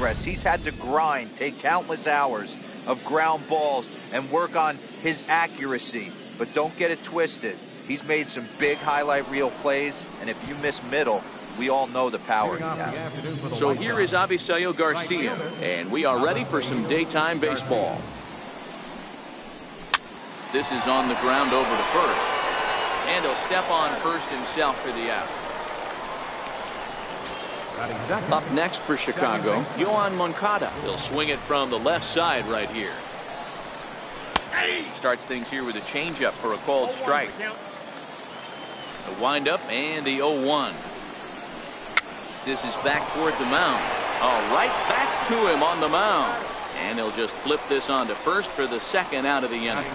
progress. He's had to grind, take countless hours of ground balls, and work on his accuracy. But don't get it twisted. He's made some big highlight reel plays, and if you miss middle, we all know the power he has. So here is Avisail Garcia, and we are ready for some daytime baseball. This is on the ground over to first, and he'll step on first himself for the out. Up next for Chicago, Yoan Moncada. He'll swing it from the left side right here. Starts things here with a changeup for a called strike. The windup and the 0-1. This is back toward the mound. Right back to him on the mound. And he'll just flip this on to first for the second out of the inning.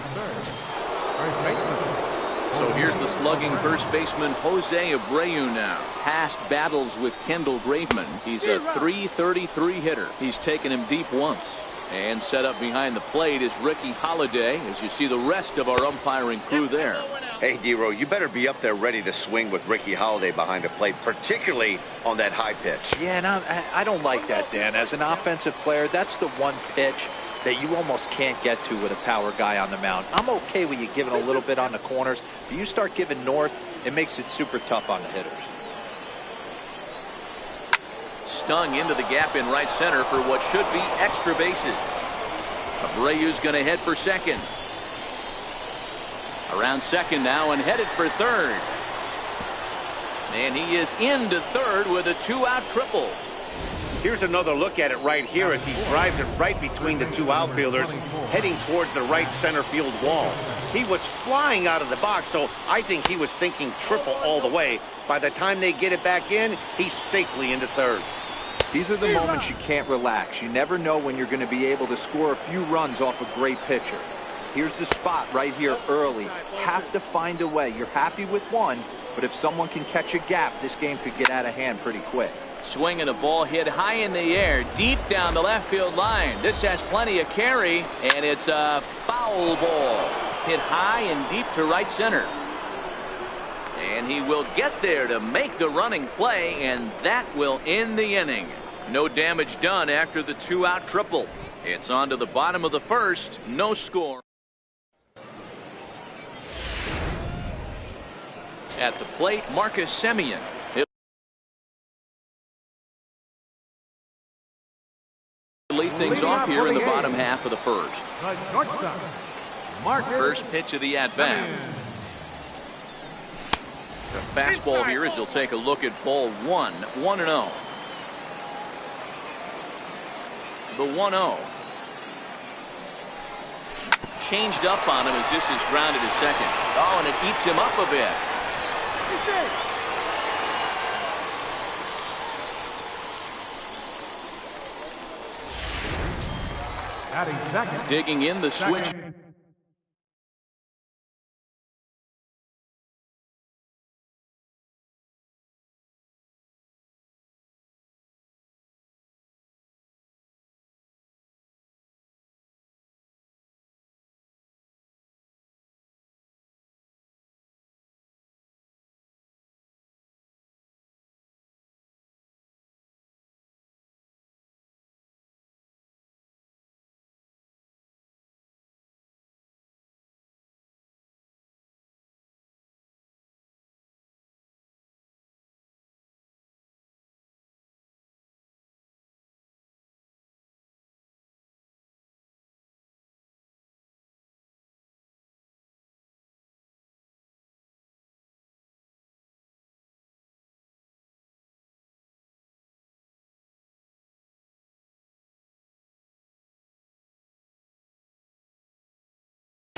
So here's the slugging first baseman Jose Abreu now. Past battles with Kendall Graveman. He's a .333 hitter. He's taken him deep once. And set up behind the plate is Ricky Holiday, as you see the rest of our umpiring crew there. Hey, D-Row, you better be up there ready to swing with Ricky Holiday behind the plate, particularly on that high pitch. Yeah, and I don't like that, Dan. As an offensive player, that's the one pitch that you almost can't get to with a power guy on the mound. I'm okay with you giving a little bit on the corners, but you start giving north, it makes it super tough on the hitters. Stung into the gap in right center for what should be extra bases. Abreu's going to head for second. Around second now and headed for third. And he is into third with a 2-out triple. Here's another look at it right here as he drives it right between the two outfielders, heading towards the right center field wall. He was flying out of the box, so I think he was thinking triple all the way. By the time they get it back in, he's safely into third. These are the moments you can't relax. You never know when you're going to be able to score a few runs off a great pitcher. Here's the spot right here early. Have to find a way. You're happy with one, but if someone can catch a gap, this game could get out of hand pretty quick. Swinging a ball hit high in the air, deep down the left field line. This has plenty of carry, and it's a foul ball. Hit high and deep to right center. And he will get there to make the running play, and that will end the inning. No damage done after the 2-out triple. It's on to the bottom of the first. No score. At the plate, Marcus Semien. He'll lead things off here in the bottom half of the first. First pitch of the at-bat. The fastball here as he'll take a look at ball 1. 1-0. The 1-0. Changed up on him as this is grounded to second. And it eats him up a bit. Digging in the switch.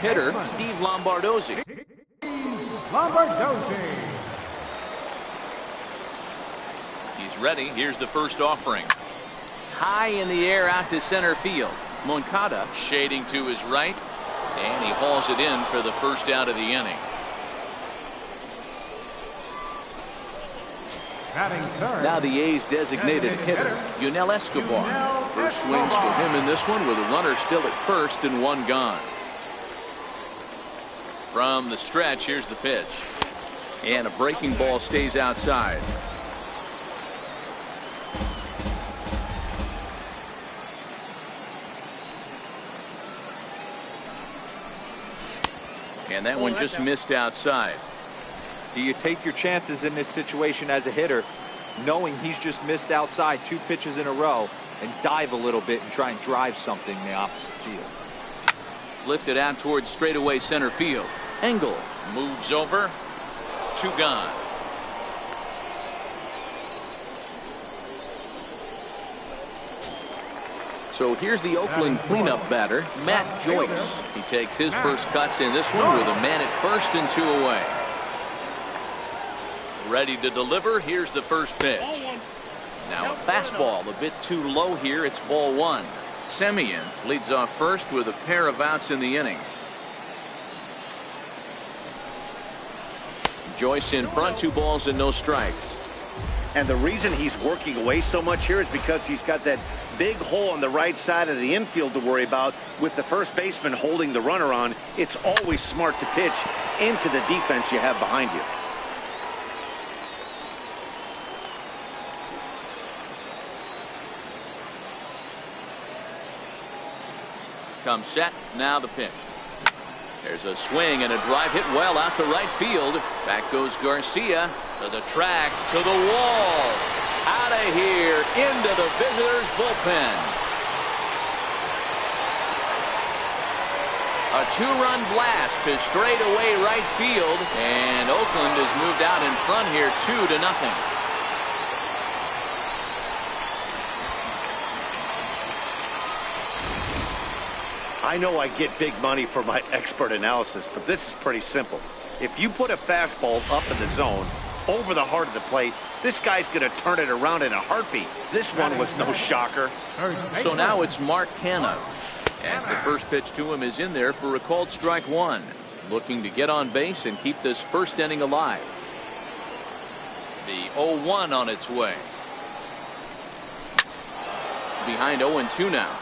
Hitter Steve Lombardozzi. He's ready. Here's the first offering. High in the air out to center field. Moncada shading to his right, and he hauls it in for the first out of the inning. Now the A's designated hitter, Yunel Escobar. First swings for him in this one with a runner still at first and one gone. From the stretch, here's the pitch. And a breaking ball stays outside. And that one just missed outside. Do you take your chances in this situation as a hitter, knowing he's just missed outside 2 pitches in a row, and dive a little bit and try and drive something in the opposite field? Lifted out towards straightaway center field. Engel moves over. 2 gone. So here's the Oakland cleanup batter, Matt Joyce. He takes his first cuts in this one with a man at first and 2 away. Ready to deliver. Here's the first pitch. Now a fastball a bit too low here. It's ball 1. Semien leads off first with a pair of outs in the inning. Joyce in front, 2 balls and no strikes. And the reason he's working away so much here is because he's got that big hole on the right side of the infield to worry about. With the first baseman holding the runner on, it's always smart to pitch into the defense you have behind you. Comes set. Now the pitch. There's a swing and a drive hit well out to right field. Back goes Garcia to the track, to the wall. Out of here, into the visitors' bullpen. A 2-run blast to straightaway right field, and Oakland has moved out in front here 2-0. I know I get big money for my expert analysis, but this is pretty simple. If you put a fastball up in the zone, over the heart of the plate, this guy's going to turn it around in a heartbeat. This one was no shocker. So now it's Mark Canha, as the first pitch to him is in there for a called strike 1. Looking to get on base and keep this first inning alive. The 0-1 on its way. Behind 0-2 now.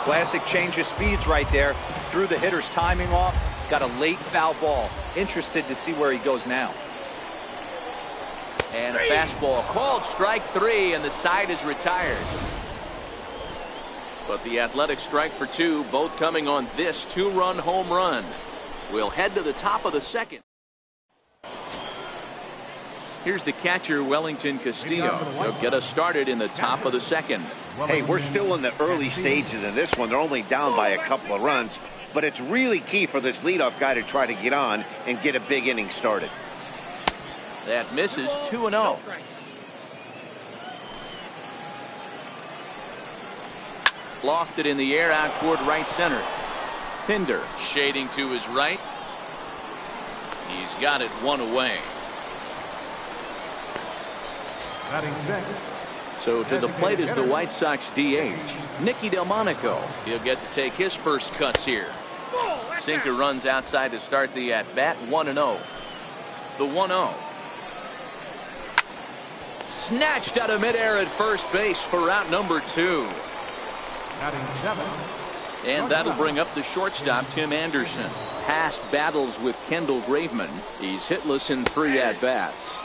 Classic change of speeds right there. Threw the hitter's timing off. Got a late foul ball. Interested to see where he goes now. And a fastball called strike 3, and the side is retired. But the Athletic strike for 2, both coming on this 2-run home run. We'll head to the top of the second. Here's the catcher, Wellington Castillo. He'll get us started in the top of the second. Hey, we're still in the early stages of this one. They're only down by a couple of runs, but it's really key for this leadoff guy to try to get on and get a big inning started. That misses. 2-0. Lofted in the air out toward right center. Pinder shading to his right. He's got it 1 away. So to the plate is the White Sox DH, Nicky Delmonico. He'll get to take his first cuts here. Sinker runs outside to start the at-bat. 1-0. The 1-0. Snatched out of midair at first base for out number 2. And that'll bring up the shortstop, Tim Anderson. Past battles with Kendall Graveman. He's hitless in 3 at-bats.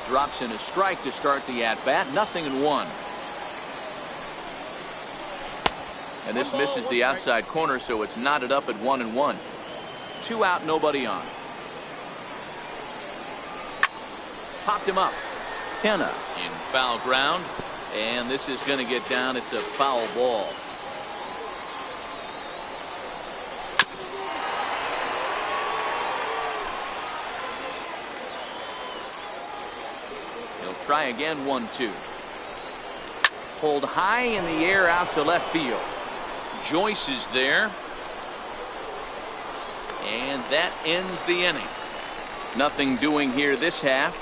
Drops in a strike to start the at-bat. 0-1. And this misses the outside corner, so it's knotted up at 1-1. 2 out, nobody on. Popped him up. Canha in foul ground. And this is going to get down. It's a foul ball. Try again. 1-2. Pulled high in the air out to left field. Joyce is there. And that ends the inning. Nothing doing here this half.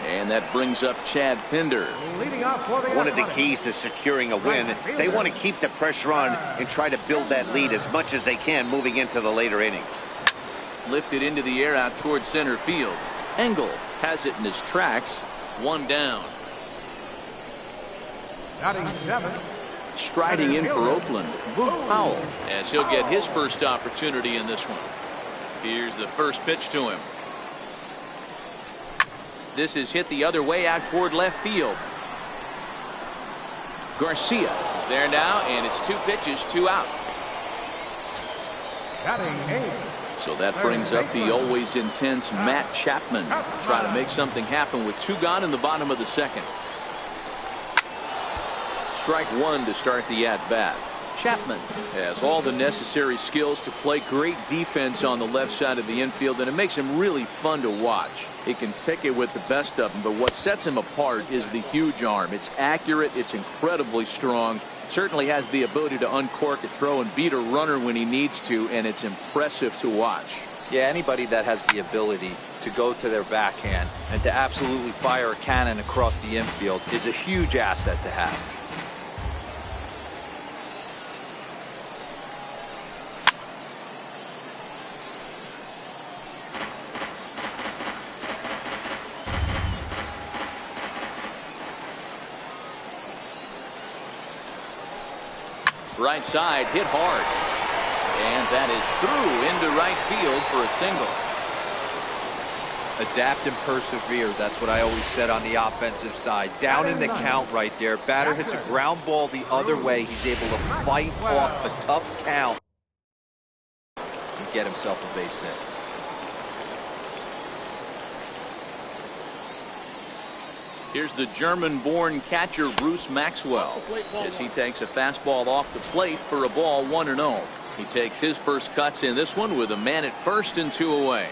And that brings up Chad Pinder. One of the keys to securing a win, they want to keep the pressure on and try to build that lead as much as they can moving into the later innings. Lifted into the air out towards center field. Engel has it in his tracks. 1 down. Striding in for Oakland, Boog Powell, as he'll get his first opportunity in this one. Here's the first pitch to him. This is hit the other way out toward left field. Garcia there now, and it's 2 pitches, 2 out. So that brings up the always intense Matt Chapman. Try to make something happen with 2 gone in the bottom of the second. Strike 1 to start the at-bat. Chapman has all the necessary skills to play great defense on the left side of the infield, and it makes him really fun to watch. He can pick it with the best of them, but what sets him apart is the huge arm. It's accurate, it's incredibly strong, certainly has the ability to uncork a throw and beat a runner when he needs to, and it's impressive to watch. Yeah, anybody that has the ability to go to their backhand and to absolutely fire a cannon across the infield is a huge asset to have. Right side hit hard, and that is through into right field for a single. Adapt and persevere. That's what I always said on the offensive side. Down in the count right there. Batter hits a ground ball the other way. He's able to fight off a tough count and get himself a base hit. Here's the German-born catcher Bruce Maxwell as he takes a fastball off the plate for a ball 1-0. He takes his first cuts in this one with a man at first and 2 away.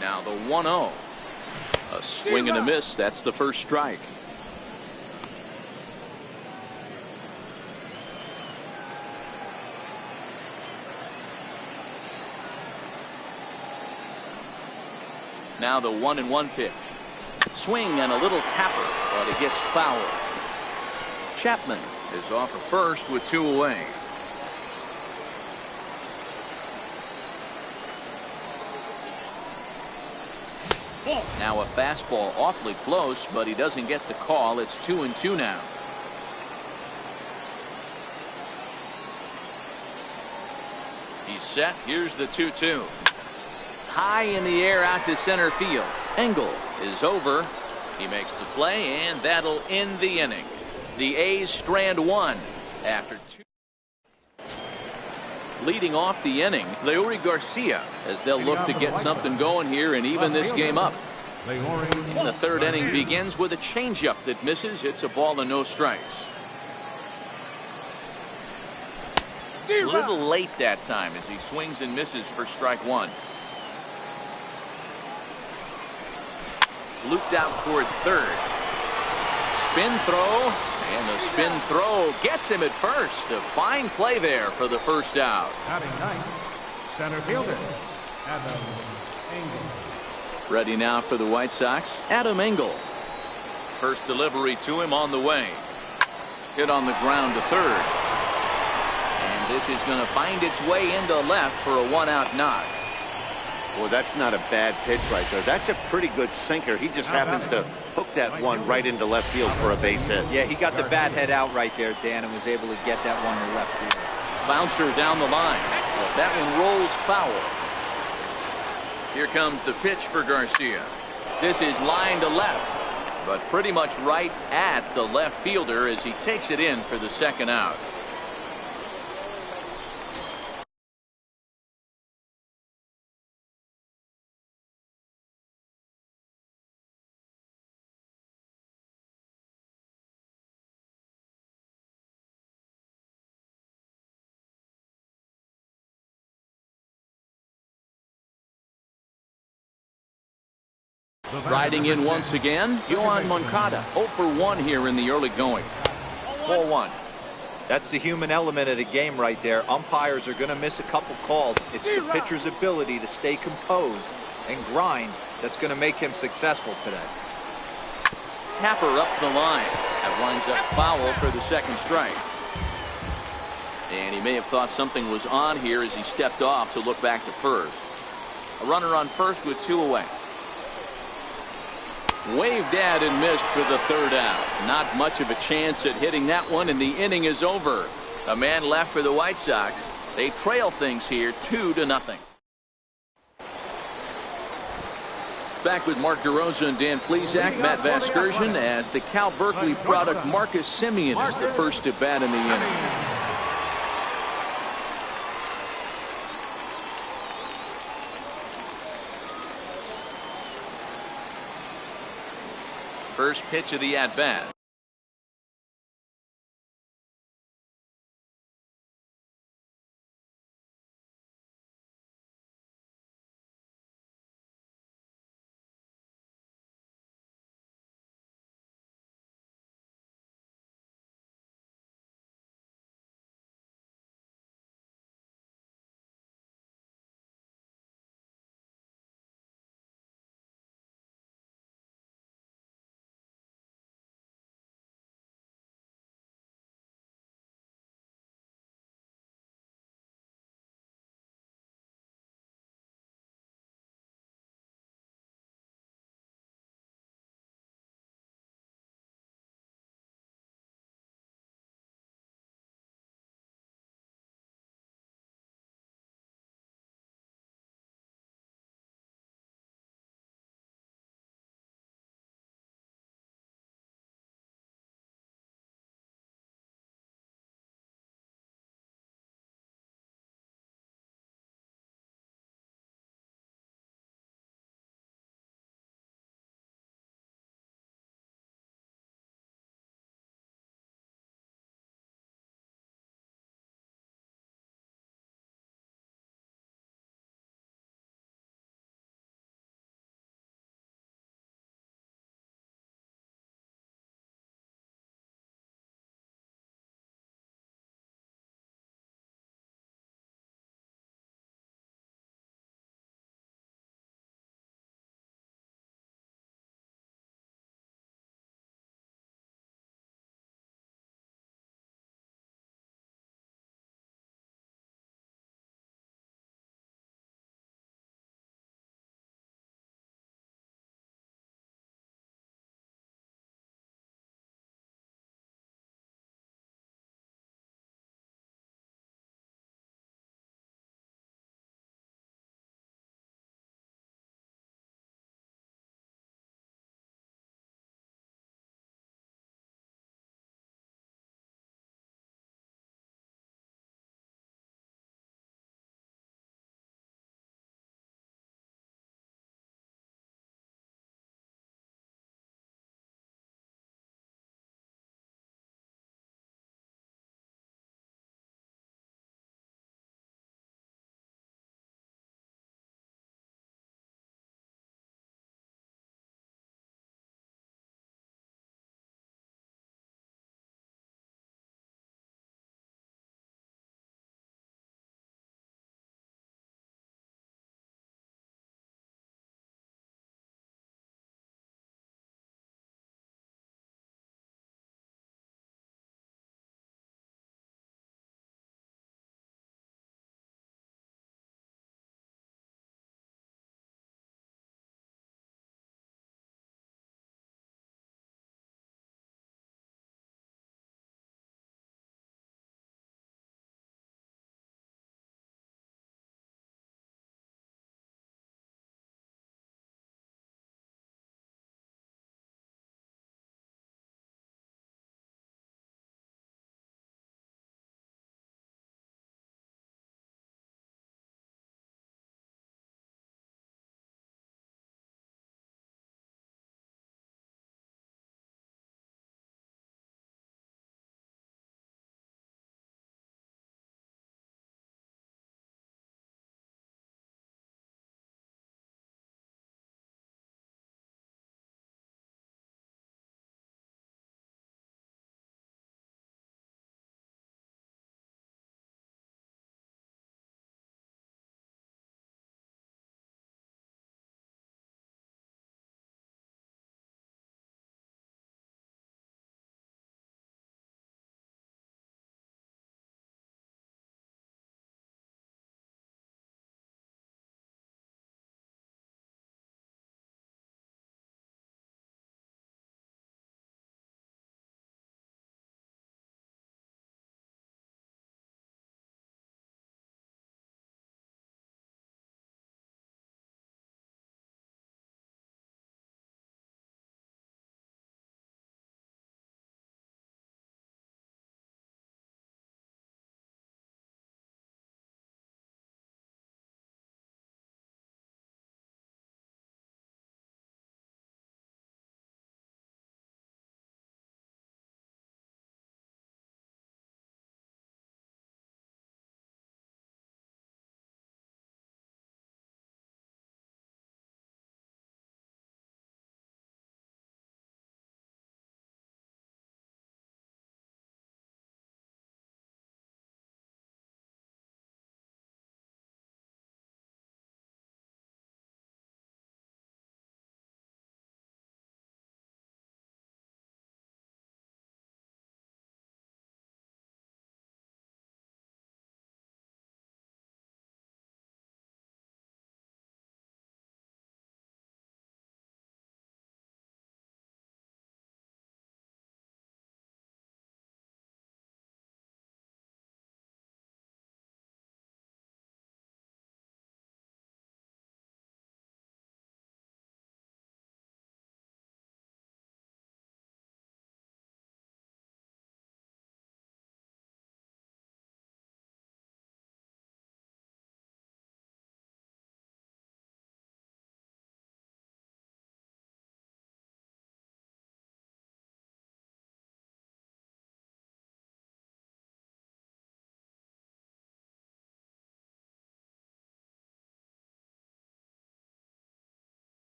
Now the 1-0. A swing and a miss. That's the first strike. Now the 1-1 pitch. Swing and a little tapper, but it gets foul. Chapman is off at first with 2 away. Now a fastball awfully close, but he doesn't get the call. It's 2-2 now. He's set. Here's the 2-2. High in the air out to center field. Engel is over. He makes the play, and that'll end the inning. The A's strand 1 after 2. Leading off the inning, Leury Garcia, as they'll look to get something going here and even this game up. And the third inning begins with a changeup that misses. It's a ball and no strikes. A little late that time as he swings and misses for strike 1. Looped out toward third. Spin throw, and the spin throw gets him at first. A fine play there for the first out. Batting ninth, center fielder, Adam Engel. Ready now for the White Sox, Adam Engel. First delivery to him on the way. Hit on the ground to third. And this is going to find its way into left for a 1-out knock. Well, that's not a bad pitch right there. That's a pretty good sinker. He just happens to hook that one right into left field for a base hit. Yeah, he got the bat head out right there, Dan, and was able to get that one to left field. Bouncer down the line. But that one rolls foul. Here comes the pitch for Garcia. This is line to left, but pretty much right at the left fielder as he takes it in for the second out. Riding in once again, Yoan Moncada, 0 for 1 here in the early going. 4-1. That's the human element of the game right there. Umpires are going to miss a couple calls. It's the pitcher's ability to stay composed and grind that's going to make him successful today. Tapper up the line. That winds up foul for the second strike. And he may have thought something was on here as he stepped off to look back to first. A runner on first with 2 away. Waved at and missed for the third out. Not much of a chance at hitting that one, and the inning is over. A man left for the White Sox. They trail things here 2-0. back with Mark DeRosa and Dan Plesac. Matt Vasgersian as the Cal Berkeley product Marcus Simeon is the first to bat in the inning. First pitch of the at-bat.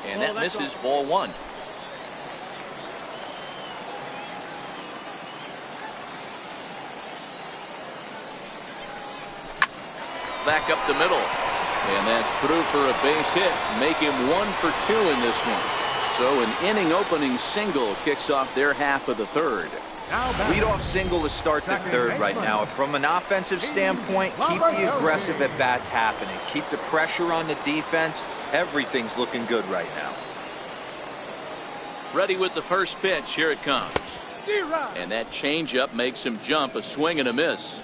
And that misses ball one. Back up the middle. And that's through for a base hit. Make him 1 for 2 in this one. So an inning opening single kicks off their half of the third. Leadoff single to start the third right now. From an offensive standpoint, keep the aggressive at-bats happening. Keep the pressure on the defense. Everything's looking good right now. Ready with the first pitch. Here it comes. And that changeup makes him jump. A swing and a miss.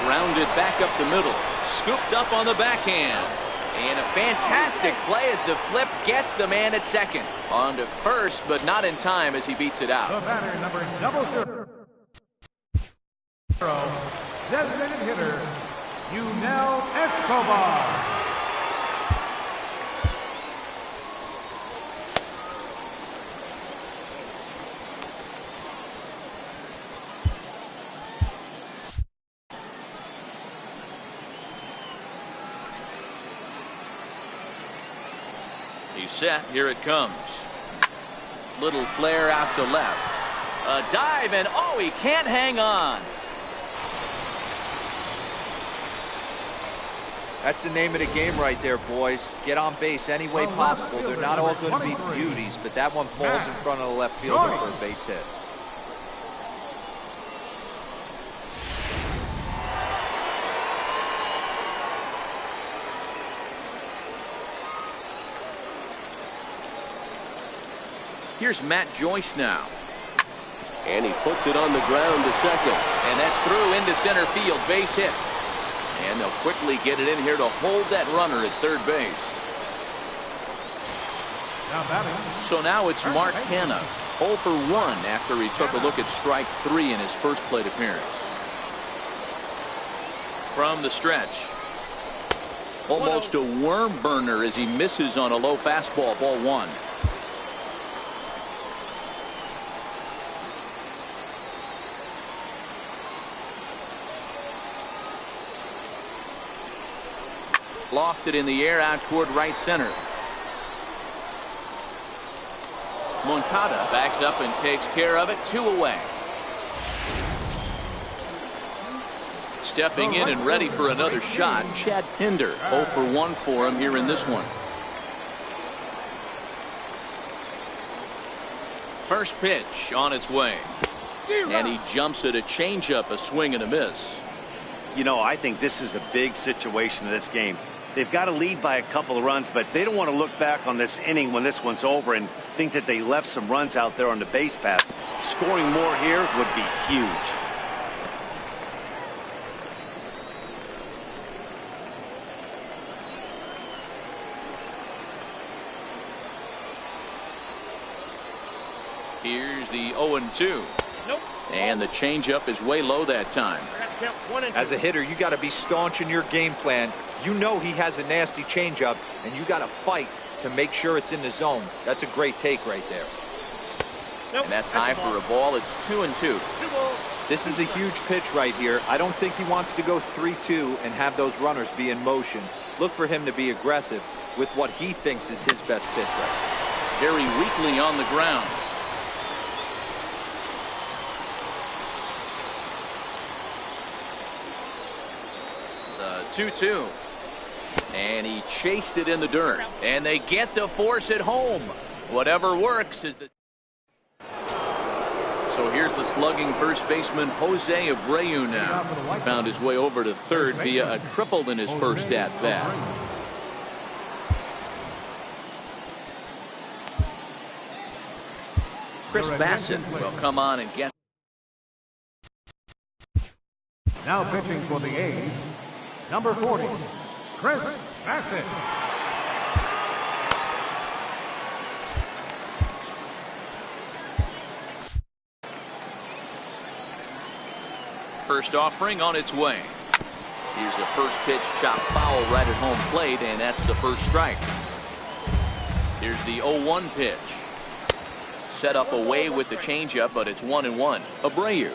Rounded back up the middle. Scooped up on the backhand. And a fantastic play as the flip gets the man at second. On to first, but not in time as he beats it out. The batter, number 00. Designated hitter, Yunel Escobar. He's set. Here it comes. Little flare out to left. A dive, and oh, he can't hang on. That's the name of the game right there, boys. Get on base any way possible. They're not all going to be beauties, but that one falls in front of the left fielder for a base hit. Here's Matt Joyce now. And he puts it on the ground to second. And that's through into center field. Base hit. And they'll quickly get it in here to hold that runner at third base. So now it's Mark Canha. 0 for 1 after he took a look at strike 3 in his first plate appearance. From the stretch. Almost a worm burner as he misses on a low fastball. Ball 1. Lofted in the air out toward right center. Moncada backs up and takes care of it. 2 away. Stepping in and ready for another shot, Chad Pinder. 0 for 1 for him here in this one. First pitch on its way. And he jumps at a changeup, a swing and a miss. You know, I think this is a big situation in this game. They've got to lead by a couple of runs, but they don't want to look back on this inning when this one's over and think that they left some runs out there on the base path. Scoring more here would be huge. Here's the 0-2. Nope. And the changeup is way low that time. As a hitter, you got to be staunch in your game plan. You know he has a nasty changeup, and you got to fight to make sure it's in the zone. That's a great take right there. Nope. And that's high for a ball. It's 2-2. This is a huge pitch right here. I don't think he wants to go 3-2 and have those runners be in motion. Look for him to be aggressive with what he thinks is his best pitch right now. Very weakly on the ground. The 2-2. And he chased it in the dirt. And they get the force at home. Whatever works is the... So here's the slugging first baseman Jose Abreu now. He found his way over to third via a triple in his first at bat. Chris Bassett will come on and get. Now pitching for the A's, number 40, Chris Bassett. First offering on its way. Here's a first pitch chop foul right at home plate, and that's the first strike. Here's the 0-1 pitch. Set up away with the changeup, but it's 1-1. Abreu,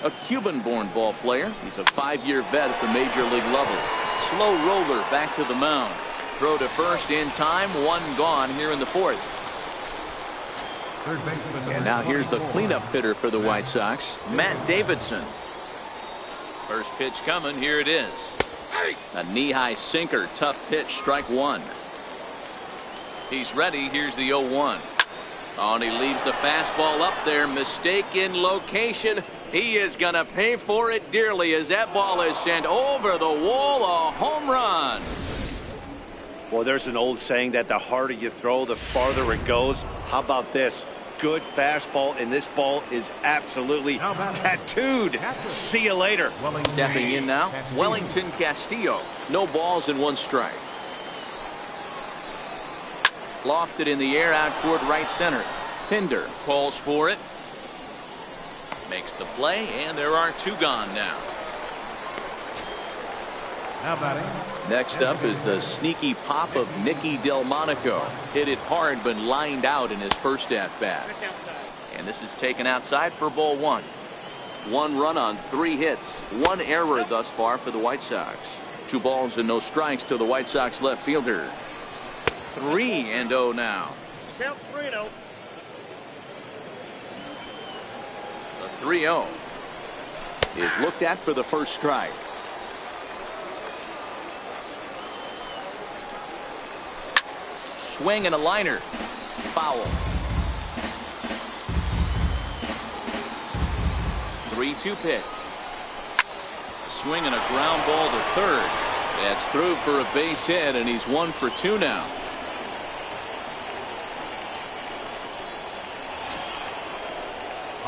a Cuban-born ball player. He's a 5-year vet at the major league level. Slow roller back to the mound. Throw to first in time. One gone here in the fourth. And now here's the cleanup hitter for the White Sox, Matt Davidson. First pitch coming. Here it is. A knee-high sinker. Tough pitch. Strike one. He's ready. Here's the 0-1. Oh, and he leaves the fastball up there. Mistaken location. He is going to pay for it dearly as that ball is sent over the wall. A home run. Well, there's an old saying that the harder you throw, the farther it goes. How about this? Good fastball, and this ball is absolutely tattooed. See you later. Stepping in now, Wellington Castillo. No balls and one strike. Lofted in the air out toward right center. Pinder calls for it. Makes the play, and there are two gone now. Next up is the sneaky pop of Nicky Delmonico. Hit it hard but lined out in his first at bat. And this is taken outside for ball one. 1 run on 3 hits. 1 error thus far for the White Sox. 2 balls and no strikes to the White Sox left fielder. 3-0 now. Counts 3-0. The 3-0 is looked at for the first strike. Swing and a liner. Foul. 3-2 pitch. Swing and a ground ball to third. That's through for a base hit, and he's 1 for 2 now.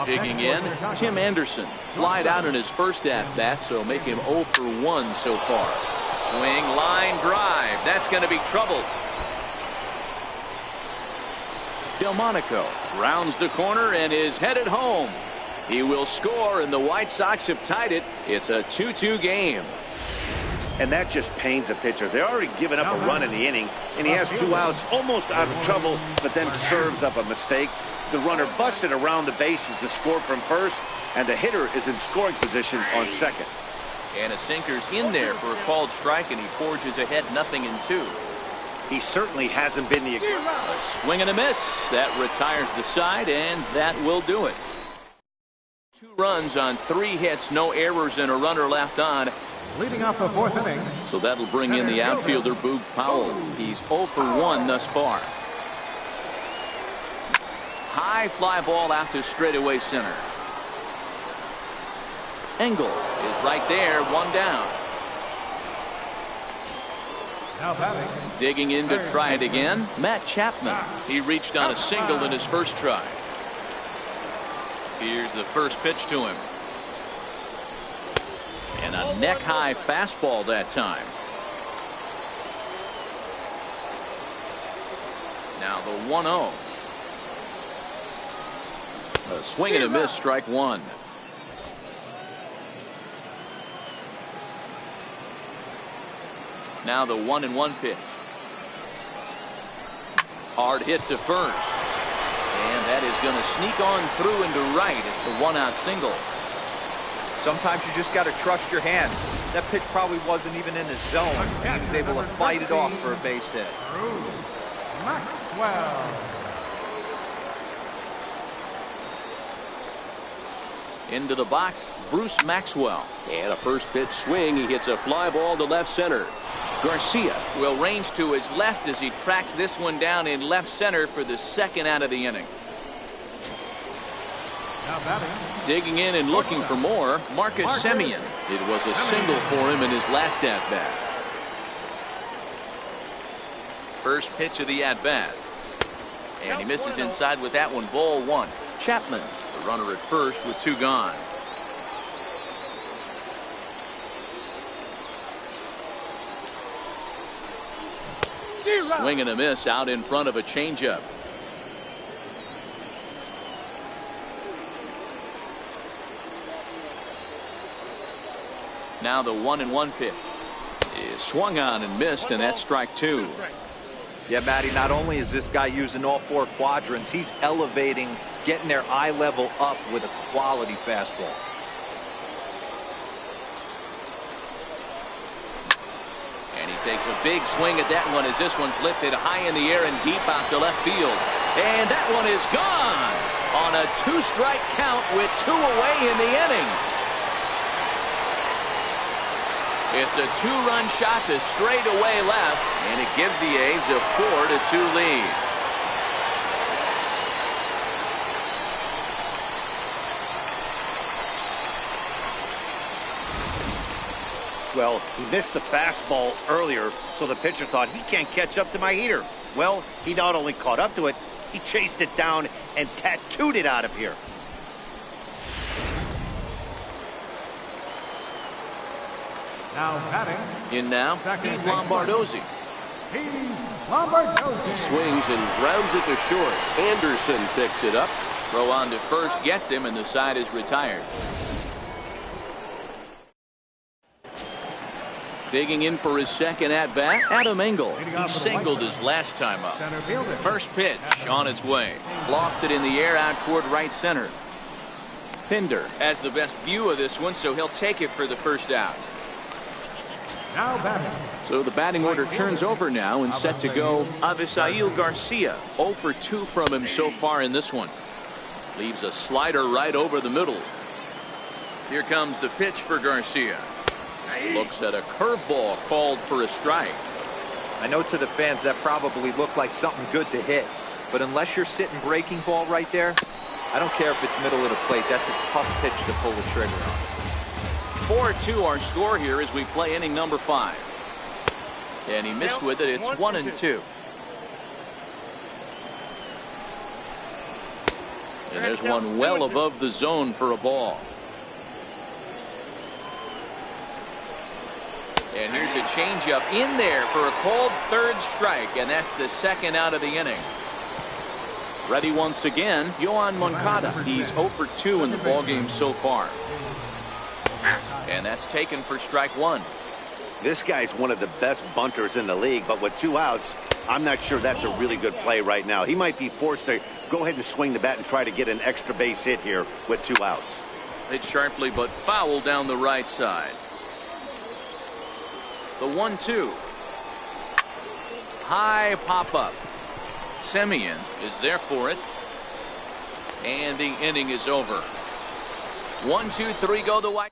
Digging in, Tim Anderson. Flied out in his first at bat, so make him 0 for 1 so far. Swing, line, drive. That's going to be trouble. Delmonico rounds the corner and is headed home. He will score, and the White Sox have tied it. It's a 2-2 game. And that just pains a pitcher. They're already given up a run in the inning, and he has 2 outs, almost out of trouble, but then serves up a mistake. The runner busted around the bases to score from first, and the hitter is in scoring position on second. And a sinker's in there for a called strike, and he forges ahead 0-2. He certainly hasn't been the... A swing and a miss. That retires the side, and that will do it. 2 runs on 3 hits, no errors, and a runner left on. Leading off the 4th inning. So that'll bring in the outfielder, Boog Powell. He's 0 for 1 thus far. High fly ball out to straightaway center. Engel is right there, 1 down. Now batting. Digging in to try it again, Matt Chapman. He reached on a single in his first try. Here's the first pitch to him. And a neck-high fastball that time. Now the 1-0. A swing and a miss, strike one. Now the 1-1 pitch. Hard hit to first. And that is going to sneak on through into right. It's a 1-out single. Sometimes you just got to trust your hands. That pitch probably wasn't even in the zone. He was able to fight it off for a base hit. Maxwell. Into the box, Bruce Maxwell. And a first pitch swing. He hits a fly ball to left center. Garcia will range to his left as he tracks this one down in left center for the 2nd out of the inning. Now batting. Digging in and looking for more, Marcus Semien. It was a single for him in his last at-bat. First pitch of the at-bat. And he misses inside with that one, ball 1. Chapman, the runner at first with 2 gone. Swing and a miss out in front of a changeup. Now the 1-1 pitch. is swung on and missed, and that's strike two. Yeah, Matty, not only is this guy using all four quadrants, he's elevating, getting their eye level up with a quality fastball. And he takes a big swing at that one as this one's lifted high in the air and deep out to left field. And that one is gone on a two-strike count with two away in the inning. It's a two-run shot to straightaway left, and it gives the A's a 4-2 lead. Well, he missed the fastball earlier, so the pitcher thought he can't catch up to my heater. Well, he not only caught up to it, he chased it down and tattooed it out of here. Now batting. In now, Steve Lombardozzi. Steve Lombardozzi. Swings and grounds it to short. Anderson picks it up. Throw on to first gets him, and the side is retired. Digging in for his second at-bat, Adam Engel. He singled his last time up. First pitch on its way. Lofted in the air out toward right center. Pinder has the best view of this one, so he'll take it for the first out. Now batting. So the batting order turns over now and set to go Avisail Garcia. 0 for 2 from him so far in this one. Leaves a slider right over the middle. Here comes the pitch for Garcia. Looks at a curveball called for a strike. I know to the fans that probably looked like something good to hit, but unless you're sitting breaking ball right there, I don't care if it's middle of the plate. That's a tough pitch to pull the trigger on. 4-2 our score here as we play inning number 5. And he missed with it. It's 1-2. And there's one well above the zone for a ball. And here's a changeup in there for a called third strike, and that's the second out of the inning. Ready once again, Yohan Moncada. He's 0 for 2 in the ballgame so far. And that's taken for strike one. This guy's one of the best bunters in the league, but with 2 outs, I'm not sure that's a really good play right now. He might be forced to go ahead and swing the bat and try to get an extra base hit here with 2 outs. Hit sharply but foul down the right side. The 1-2. High pop up. Semien is there for it. And the inning is over. 1, 2, 3 go the White.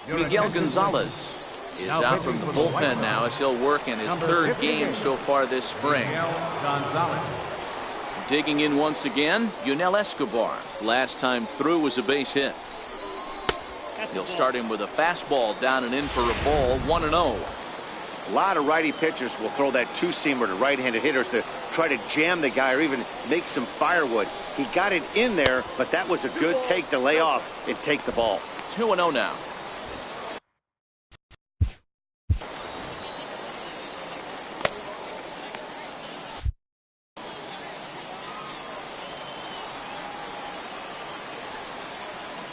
Miguel Gonzalez is out from the bullpen now as he'll work in his third game so far this spring. Digging in once again, Yunel Escobar. Last time through was a base hit. He'll start him with a fastball down and in for a ball. 1-0. A lot of righty pitchers will throw that two-seamer to right-handed hitters to try to jam the guy or even make some firewood. He got it in there, but that was a good take to lay off and take the ball. 2-0 now.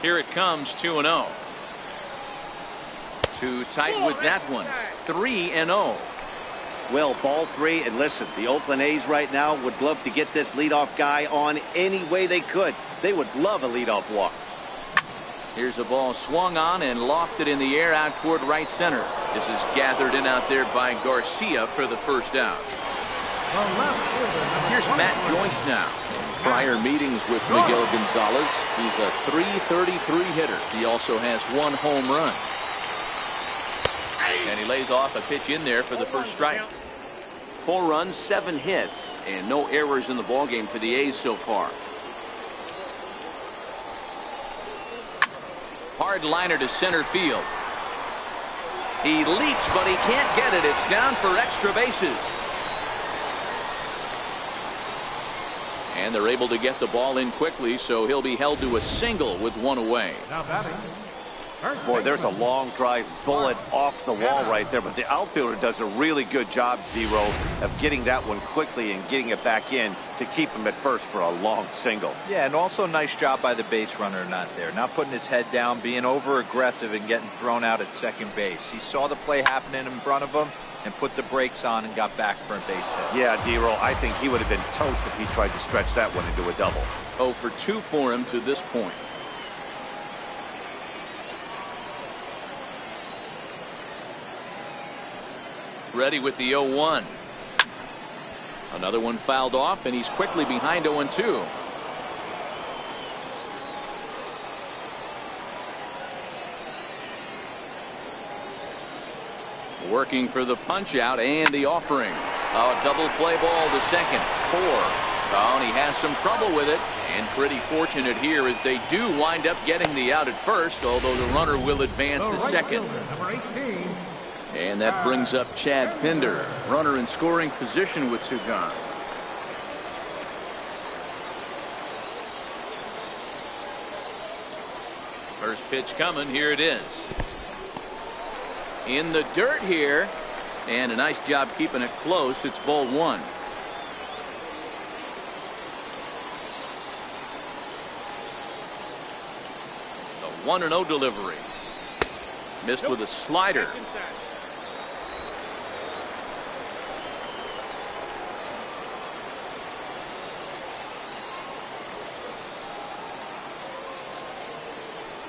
Here it comes, 2-0. Too tight with that one. 3-0. Well, ball 3, and listen, the Oakland A's right now would love to get this leadoff guy on any way they could. They would love a leadoff walk. Here's a ball swung on and lofted in the air out toward right center. This is gathered in out there by Garcia for the first out. Here's Matt Joyce now. In prior meetings with Miguel Gonzalez, he's a .333 hitter. He also has 1 home run. And he lays off a pitch in there for the first strike. 4 runs, 7 hits, and no errors in the ballgame for the A's so far. Hard liner to center field. He leaps, but he can't get it. It's down for extra bases. And they're able to get the ball in quickly, so he'll be held to a single with 1 away. Now batting, Boy, there's a long drive bullet off the wall right there, but the outfielder does a really good job, Zero, of getting that one quickly and getting it back in to keep him at first for a long single. Yeah, and also nice job by the base runner not there. Not putting his head down, being over-aggressive and getting thrown out at second base. He saw the play happening in front of him and put the brakes on and got back for a base hit. Yeah, Zero, I think he would have been toast if he tried to stretch that one into a double. 0 for 2 for him to this point. Ready with the 0-1. Another one fouled off, and he's quickly behind 0-2. Working for the punch out and the offering. Oh, double play ball to second. 4. Oh, and he has some trouble with it. And pretty fortunate here as they do wind up getting the out at first, although the runner will advance to second. And that brings up Chad Pinder, runner in scoring position with 2 gone. First pitch coming. Here it is. In the dirt here. And a nice job keeping it close. It's ball 1. The 1-0 delivery. Missed with a slider.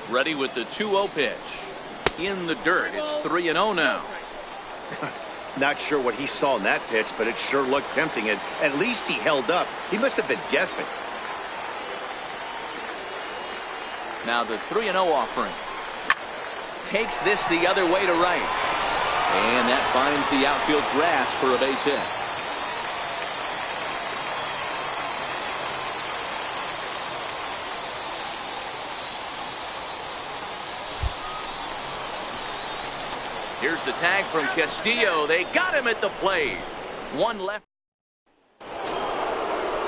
Ready with the 2-0 pitch. In the dirt. It's 3-0 now. Not sure what he saw in that pitch, but it sure looked tempting, and at least he held up. He must have been guessing. Now the 3-0 offering. Takes this the other way to right. And that finds the outfield grass for a base hit. Here's the tag from Castillo. They got him at the plate. 1 left.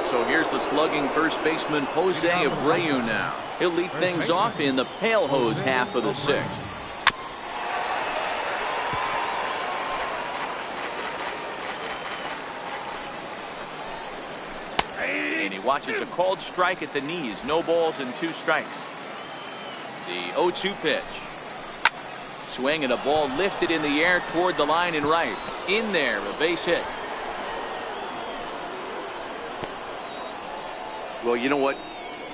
So here's the slugging first baseman Jose Abreu now. He'll lead things off in the pale hose half of the 6th. And he watches a called strike at the knees. No balls and 2 strikes. The 0-2 pitch. Swing and a ball lifted in the air toward the line and right. In there, a base hit. Well, you know what?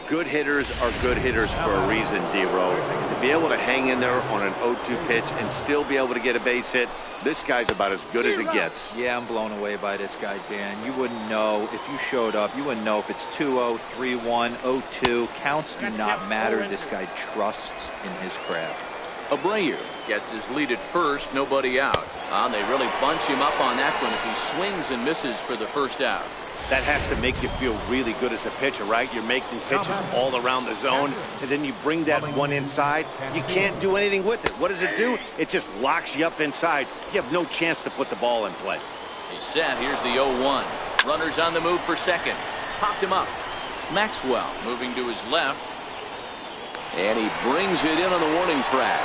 Good hitters are good hitters for a reason, D-Row. To be able to hang in there on an 0-2 pitch and still be able to get a base hit, this guy's about as good as it gets. Yeah, I'm blown away by this guy, Dan. You wouldn't know if you showed up. You wouldn't know if it's 2-0, 3-1, 0-2. Counts do not matter. This guy trusts in his craft. Abreu gets his lead at first, nobody out. They really bunch him up on that one as he swings and misses for the first out. That has to make you feel really good as a pitcher, right? You're making pitches all around the zone, and then you bring that one inside. You can't do anything with it. What does it do? It just locks you up inside. You have no chance to put the ball in play. He's set. Here's the 0-1. Runners on the move for second. Popped him up. Maxwell moving to his left. And he brings it in on the warning track.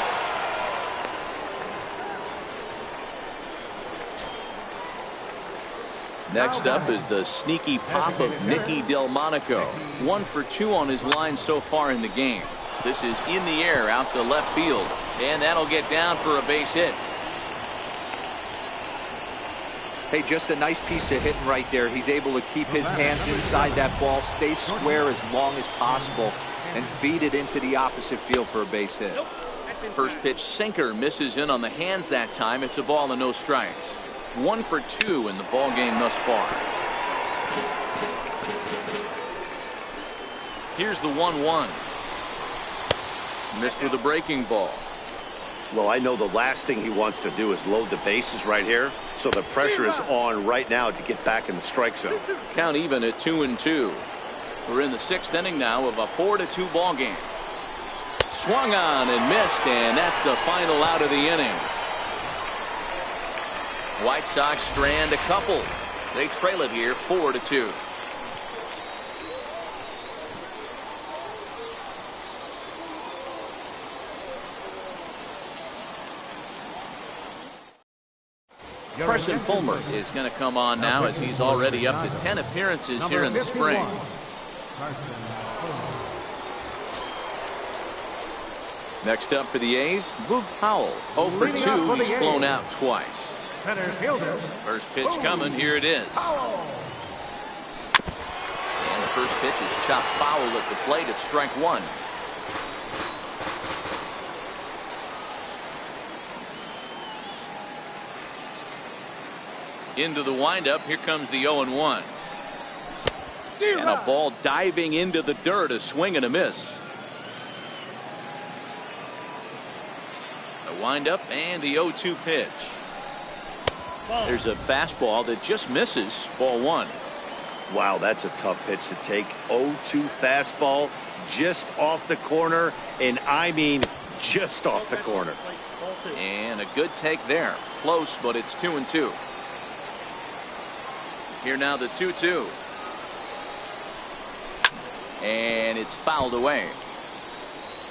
Next up is the sneaky pop of Nicky Delmonico. 1 for 2 on his line so far in the game. This is in the air out to left field. And that'll get down for a base hit. Hey, just a nice piece of hitting right there. He's able to keep his hands inside that ball, stay square as long as possible, and feed it into the opposite field for a base hit. First pitch sinker misses in on the hands that time. It's a ball and no strikes. 1 for 2 in the ball game thus far. Here's the 1-1. Missed with a breaking ball. Well, I know the last thing he wants to do is load the bases right here, so the pressure is on right now to get back in the strike zone. Count even at 2-2. We're in the 6th inning now of a 4-2 ball game. Swung on and missed, and that's the final out of the inning. White Sox strand a couple. They trail it here 4-2. Carson Fulmer is going to come on now as he's already up to 10 appearances here in the spring. Next up for the A's, Boog Powell. 0 for 2. He's flown out twice. First pitch coming. Here it is. And the first pitch is chopped foul at the plate at strike one. Into the windup. Here comes the 0-1. And a ball diving into the dirt. A swing and a miss. The windup and the 0-2 pitch. There's a fastball that just misses. Ball one. Wow, that's a tough pitch to take. 0-2 fastball just off the corner, and I mean just off the corner. And a good take there. Close, but it's 2-2. Here now the 2-2. And it's fouled away.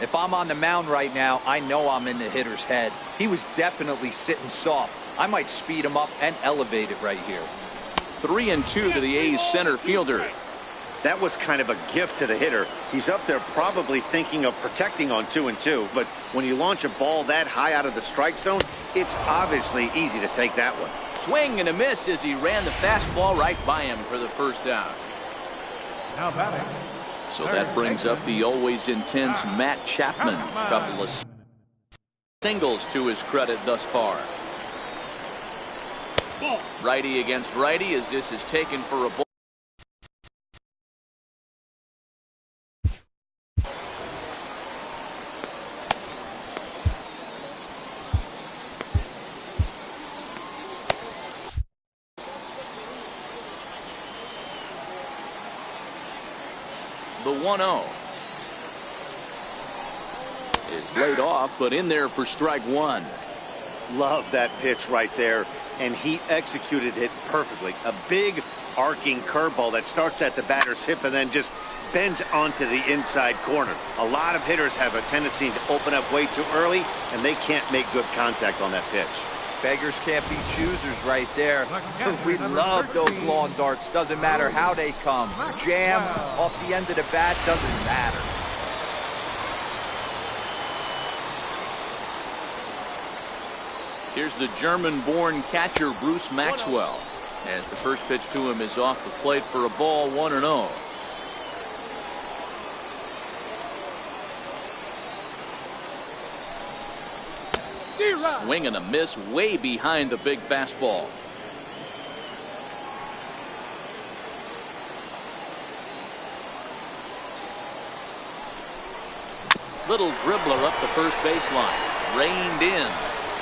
If I'm on the mound right now, I know I'm in the hitter's head. He was definitely sitting soft. I might speed him up and elevate it right here. 3-2 to the A's center fielder. That was kind of a gift to the hitter. He's up there probably thinking of protecting on 2-2, but when you launch a ball that high out of the strike zone, it's obviously easy to take that one. Swing and a miss as he ran the fastball right by him for the first out. Now batting. So that brings up the always intense Matt Chapman. A couple of singles to his credit thus far. Righty against righty as this is taken for a ball. The 1-0 is laid off, but in there for strike one. Love that pitch right there, and he executed it perfectly. A big arcing curveball that starts at the batter's hip and then just bends onto the inside corner. A lot of hitters have a tendency to open up way too early, and they can't make good contact on that pitch. Beggars can't be choosers right there. We love those long darts. Doesn't matter how they come. Jam off the end of the bat, doesn't matter. Here's the German-born catcher Bruce Maxwell as the first pitch to him is off the plate for a ball. 1-0. Swing and a miss way behind the big fastball. Little dribbler up the first baseline. Reined in.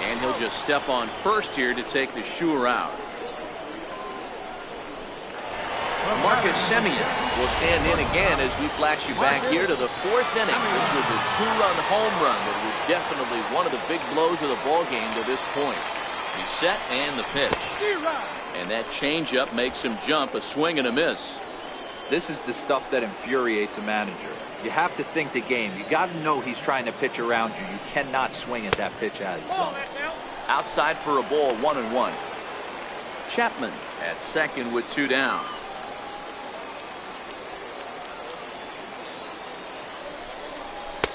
And he'll just step on first here to take the sure out. Marcus Semien will stand in again as we flash you back here to the fourth inning. This was a two-run home run that was definitely one of the big blows of the ball game to this point. He's set and the pitch. And that changeup makes him jump. A swing and a miss. This is the stuff that infuriates a manager. You have to think the game. You got to know he's trying to pitch around you. You cannot swing at that pitch out of his zone. Outside for a ball. 1-1. Chapman at second with two down.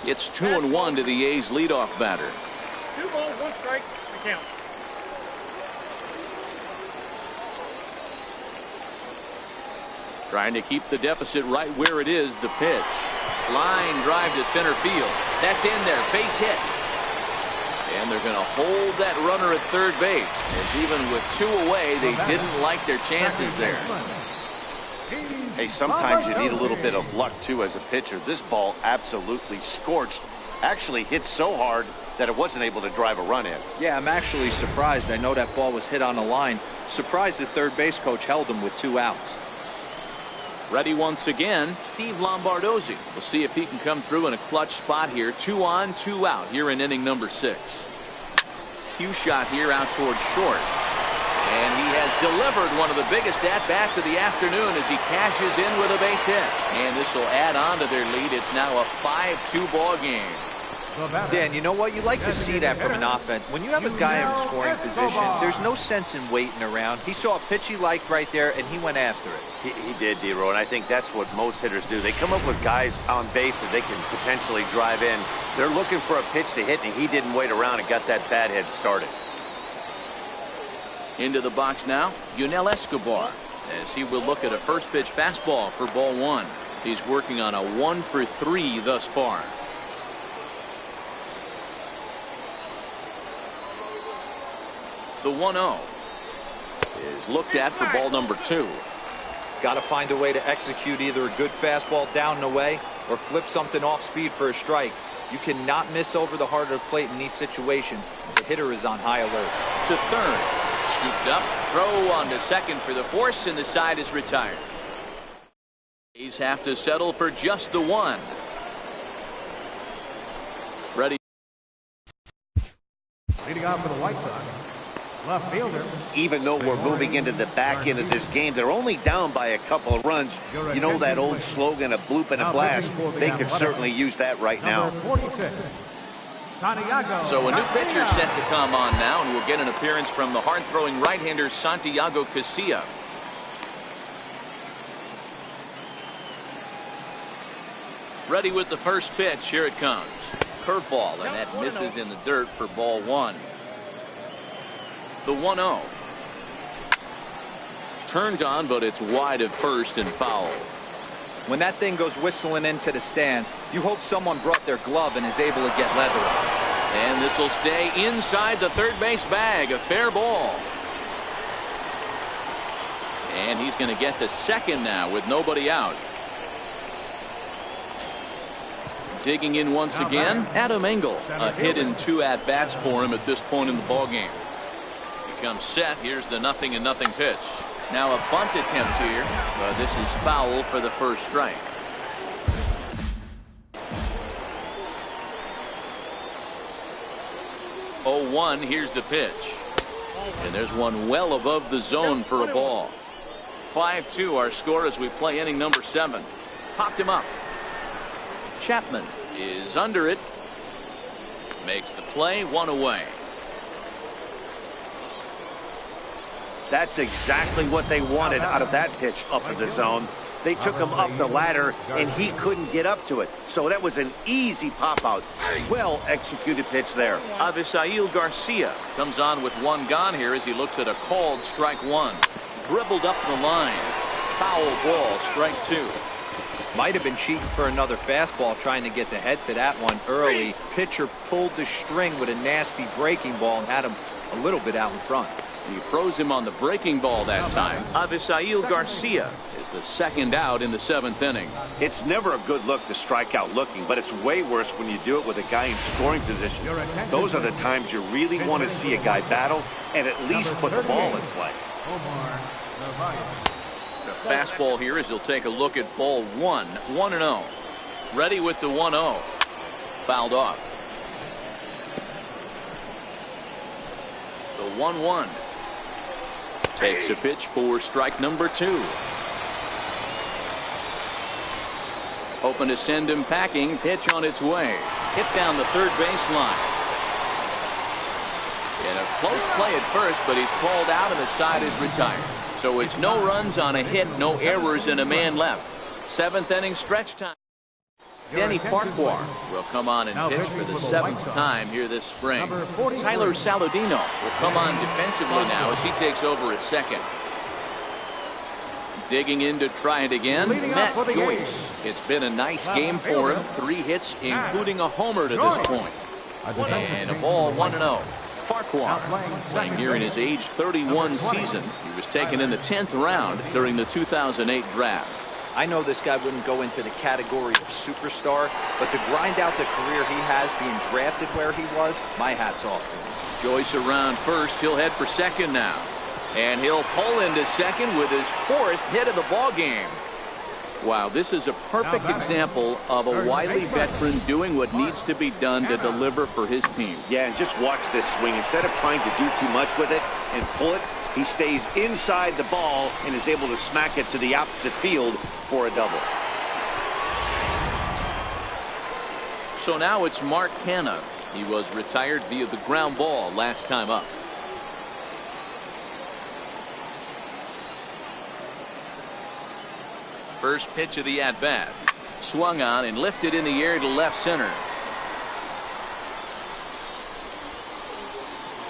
It's 2-1 to the A's leadoff batter. 2 balls, 1 strike, the count. Trying to keep the deficit right where it is. The pitch. Line drive to center field. That's in there. Base hit. And they're going to hold that runner at third base. As even with 2 away, they didn't like their chances there. Hey, sometimes you need a little bit of luck, too, as a pitcher. This ball absolutely scorched. Actually hit so hard that it wasn't able to drive a run in. Yeah, I'm actually surprised. I know that ball was hit on the line. Surprised the third base coach held him with 2 outs. Ready once again, Steve Lombardozzi. We'll see if he can come through in a clutch spot here. 2 on, 2 out here in inning number 6. Cue shot here out towards short. And he has delivered one of the biggest at-bats of the afternoon as he cashes in with a base hit. And this will add on to their lead. It's now a 5-2 ball game. Dan, you know what? You like to see that from an offense. When you have a guy in scoring position, there's no sense in waiting around. He saw a pitch he liked right there, and he went after it. He did, D-Row, and I think that's what most hitters do. They come up with guys on base that they can potentially drive in. They're looking for a pitch to hit, and he didn't wait around and got that bat head started. Into the box now, Yunel Escobar, as he will look at a first pitch fastball for ball one. He's working on a 1-for-3 thus far. The 1-0 is looked at for ball number 2. Got to find a way to execute either a good fastball down and away or flip something off speed for a strike. You cannot miss over the heart of the plate in these situations. The hitter is on high alert. To third. Scooped up. Throw on to second for the force, and the side is retired. He's have to settle for just the one. Ready. Leading off for the White Sox, left fielder. Even though we're moving into the back end of this game, they're only down by a couple of runs. You know that old slogan, a bloop and a blast? They could certainly use that right now. So a new pitcher set to come on now, and we'll get an appearance from the hard-throwing right-hander Santiago Casilla. Ready with the first pitch. Here it comes. Curveball, and that misses in the dirt for ball one. The 1-0. Turned on, but it's wide at first and foul. When that thing goes whistling into the stands, you hope someone brought their glove and is able to get leather on it. And this will stay inside the third base bag. A fair ball. And he's going to get to second now with nobody out. Digging in once again, Adam Engel. A hit and 2 at-bats for him at this point in the ballgame. He comes set. Here's the 0-0 pitch. Now a bunt attempt here, but this is foul for the first strike. Oh, 1. Here's the pitch. And there's one well above the zone for a ball. 5-2 our score as we play inning number 7. Popped him up. Chapman is under it. Makes the play, 1 away. That's exactly what they wanted out of that pitch up in the zone. They took him up the ladder, and he couldn't get up to it. So that was an easy pop-out. Well-executed pitch there. Avisail Garcia comes on with 1 gone here as he looks at a called strike 1. Dribbled up the line. Foul ball, strike 2. Might have been cheating for another fastball, trying to get the head to that one early. Pitcher pulled the string with a nasty breaking ball and had him a little bit out in front. He throws him on the breaking ball that time. Avisail Garcia is the second out in the 7th inning. It's never a good look to strike out looking, but it's way worse when you do it with a guy in scoring position. Those are the times you really want to see a guy battle and at least put the ball in play. The fastball here as he'll take a look at ball 1. 1-0. Ready with the 1-0. Fouled off. The 1-1. Takes a pitch for strike number 2. Hoping to send him packing. Pitch on its way. Hit down the third baseline. In a close play at first, but he's called out and the side is retired. So it's no runs on a hit, no errors, and a man left. 7th inning stretch time. Denny Farquhar will come on and pitch for the 7th time here this spring. Tyler Saladino will come on defensively now as he takes over at second. Digging in to try it again, Matt Joyce. It's been a nice game for him. 3 hits, including a homer to this point. And a ball, 1-0. Farquhar playing here in his age 31 season. He was taken in the 10th round during the 2008 draft. I know this guy wouldn't go into the category of superstar, but to grind out the career he has being drafted where he was, my hat's off to him. Joyce around first. He'll head for second now. And he'll pull into second with his 4th hit of the ball game. Wow, this is a perfect example of a wily veteran doing what needs to be done to deliver for his team. Yeah, and just watch this swing. Instead of trying to do too much with it and pull it, he stays inside the ball and is able to smack it to the opposite field for a double. So now it's Mark Hanna. He was retired via the ground ball last time up. First pitch of the at-bat. Swung on and lifted in the air to left center.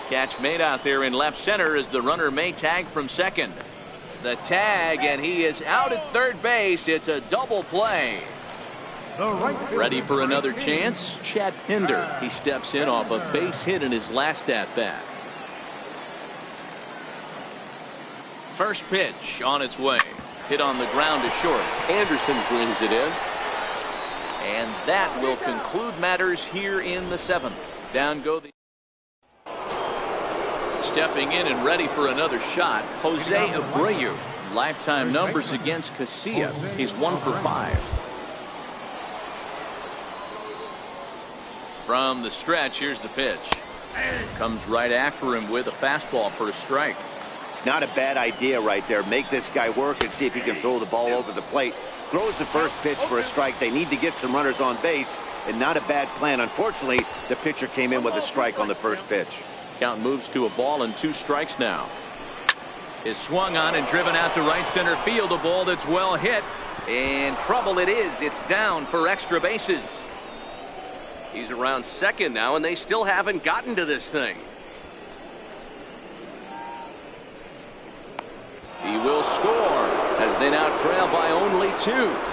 Catch made out there in left center as the runner may tag from second. The tag, and he is out at third base. It's a double play. Ready for another chance? Chad Pinder. He steps in off a base hit in his last at-bat. First pitch on its way. Hit on the ground to short. Anderson brings it in. And that will conclude matters here in the seventh. Down go the... Stepping in and ready for another shot, Jose Abreu. Lifetime numbers against Casilla. He's 1 for 5. From the stretch, here's the pitch. Comes right after him with a fastball for a strike. Not a bad idea right there. Make this guy work and see if he can throw the ball over the plate. Throws the first pitch for a strike. They need to get some runners on base, and not a bad plan. Unfortunately, the pitcher came in with a strike on the first pitch. Count moves to a ball and 2 strikes now. Is swung on and driven out to right center field. A ball that's well hit. And trouble it is. It's down for extra bases. He's around second now, and they still haven't gotten to this thing. He will score as they now trail by only 2.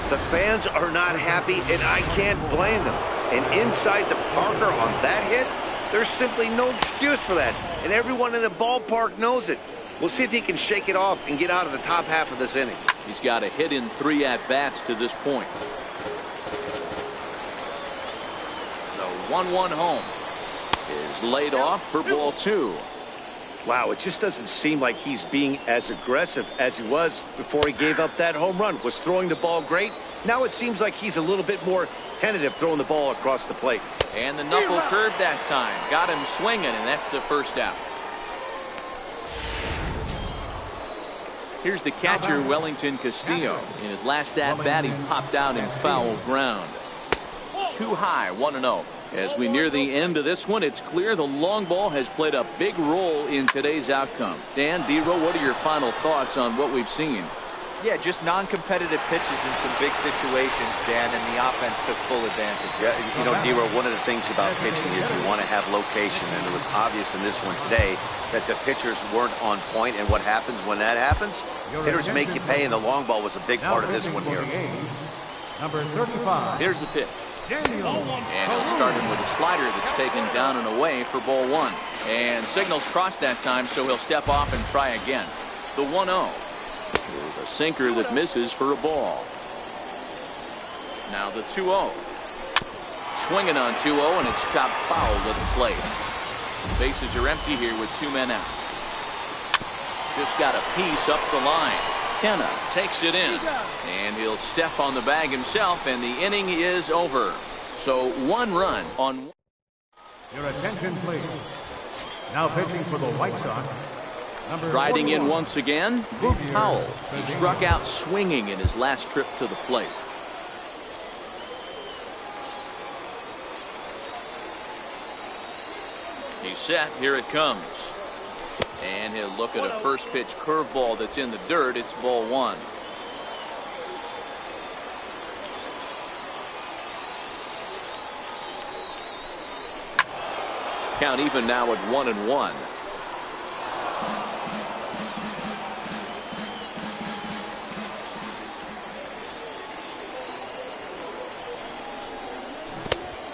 The fans are not happy, and I can't blame them. And inside the Parker on that hit, there's simply no excuse for that. And everyone in the ballpark knows it. We'll see if he can shake it off and get out of the top half of this inning. He's got a hit in 3 at-bats to this point. The 1-1 home is laid off for ball 2. Wow, it just doesn't seem like he's being as aggressive as he was before he gave up that home run. Was throwing the ball great. Now it seems like he's a little bit more tentative throwing the ball across the plate. And the knuckle curve that time. Got him swinging, and that's the first out. Here's the catcher, Wellington Castillo. In his last at-bat, he popped out in foul ground. Too high, 1-0. As we near the end of this one, it's clear the long ball has played a big role in today's outcome. Dan, D-Row, what are your final thoughts on what we've seen? Yeah, just non-competitive pitches in some big situations, Dan, and the offense took full advantage. Yeah, you know, D-Row, one of the things about pitching is you want to have location, and it was obvious in this one today that the pitchers weren't on point, and what happens when that happens? Hitters make you pay, and the long ball was a big part of this one here. Number 35. Here's the pitch. And he'll start him with a slider that's taken down and away for ball 1. And signals crossed that time, so he'll step off and try again. The 1-0 is a sinker that misses for a ball. Now the 2-0. Swinging on 2-0, and it's chopped foul to the plate. Bases are empty here with 2 men out. Just got a piece up the line. Kenna takes it in, and he'll step on the bag himself, and the inning is over. So 1 run on. Your attention, please. Now pitching for the White Sox. Riding in once again, Luke Powell. He struck out swinging in his last trip to the plate. He's set. Here it comes. And he'll look at a first pitch curveball that's in the dirt. It's ball 1. Count even now at 1-1.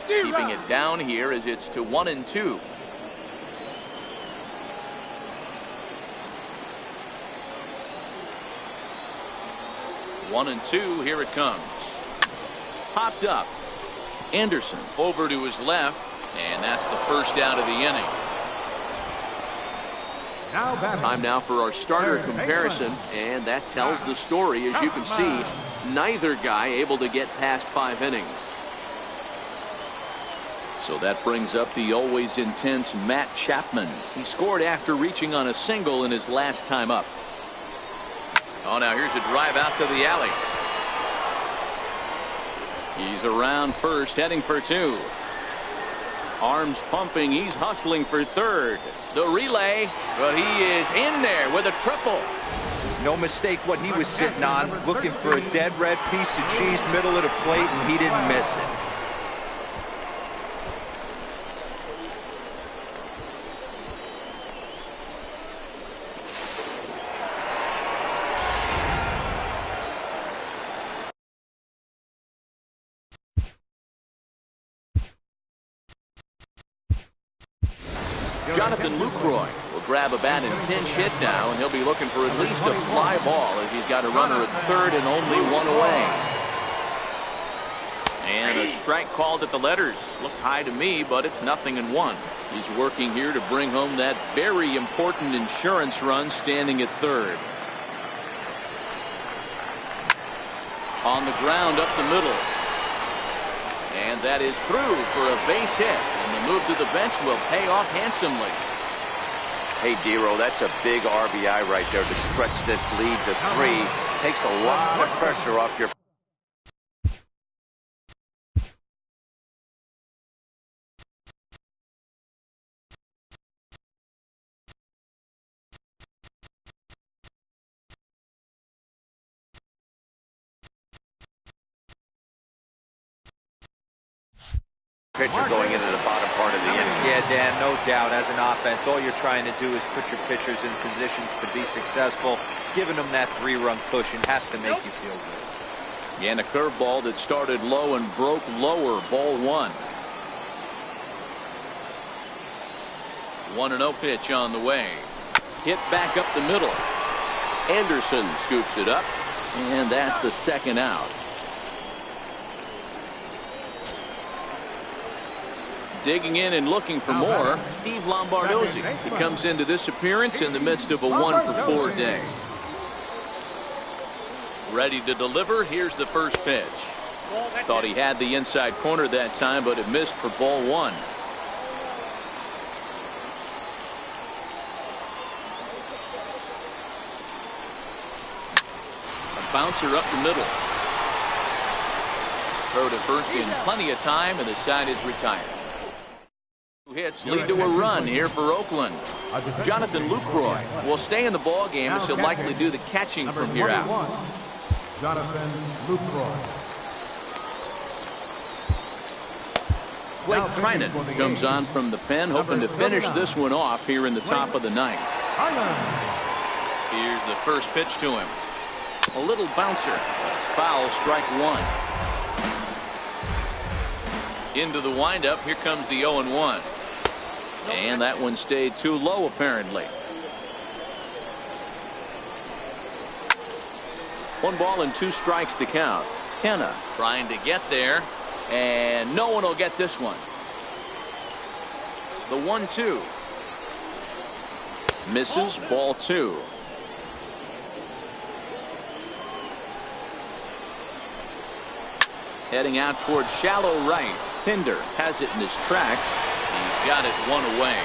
Keeping it down here as it's to 1-2. 1-2. Here it comes. Popped up. Anderson over to his left, and that's the first out of the inning. Time now for our starter comparison, and that tells the story. As you can see, neither guy able to get past 5 innings. So that brings up the always intense Matt Chapman. He scored after reaching on a single in his last time up. Oh, now here's a drive out to the alley. He's around first, heading for two. Arms pumping. He's hustling for third. The relay, but he is in there with a triple. No mistake what he was sitting on, looking for a dead red piece of cheese middle of the plate, and he didn't miss it. Jonathan Lucroy will grab a bat and pinch hit now, and he'll be looking for at least a fly ball as he's got a runner at third and only one away. And a strike called at the letters. Looked high to me, but it's 0-1. He's working here to bring home that very important insurance run, standing at third. On the ground up the middle. And that is through for a base hit. And the move to the bench will pay off handsomely. Hey, Dero, that's a big RBI right there to stretch this lead to 3. Takes a lot of pressure off your... pitcher going into the bottom part of the inning. Yeah, Dan, no doubt. As an offense, all you're trying to do is put your pitchers in positions to be successful. Giving them that 3-run cushion has to make you feel good. And a curveball that started low and broke lower. Ball 1. 1-0 pitch on the way. Hit back up the middle. Anderson scoops it up, and that's the second out. Digging in and looking for more, Steve Lombardozzi. He comes into this appearance in the midst of a 1-for-4 day. Ready to deliver. Here's the first pitch. Thought he had the inside corner that time, but it missed for ball 1. A bouncer up the middle. Throw to first in plenty of time, and the side is retired. Hits lead to a run here for Oakland. Jonathan Lucroy will stay in the ball game, as he'll likely do the catching from here out. Jonathan Lucroy. Blake Trinan comes on from the pen, hoping to finish this one off here in the top of the ninth. Here's the first pitch to him. A little bouncer. It's foul, strike 1. Into the windup. Here comes the 0-1. And that one stayed too low, apparently. 1 ball and 2 strikes to count. Kenna trying to get there, and no one will get this one. The 1-2 misses. Ball 2. Heading out towards shallow right. Pinder has it in his tracks. He's got it 1 away.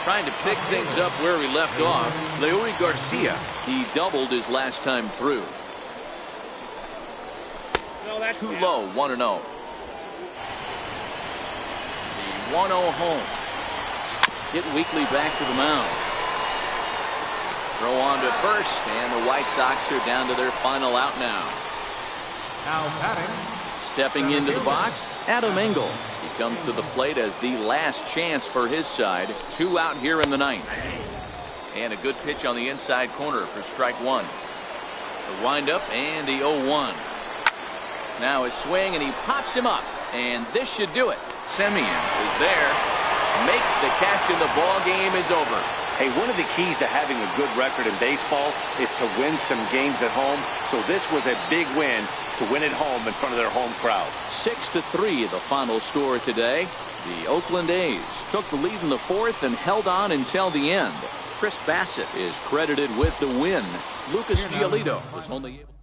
Trying to pick things up where he left off. Leury Garcia. He doubled his last time through. Too low. 1-0. The 1-0 home. Hit weakly back to the mound. Throw on to first, and the White Sox are down to their final out now. Now batting. Stepping into the box, Adam Engel. He comes to the plate as the last chance for his side. 2 out here in the ninth. And a good pitch on the inside corner for strike 1. The windup and the 0-1. Now his swing, and he pops him up. And this should do it. Semien is there. Makes the catch, and the ball game is over. Hey, one of the keys to having a good record in baseball is to win some games at home. So this was a big win to win at home in front of their home crowd. 6-3 the final score today. The Oakland A's took the lead in the 4th and held on until the end. Chris Bassett is credited with the win. Lucas Giolito was only able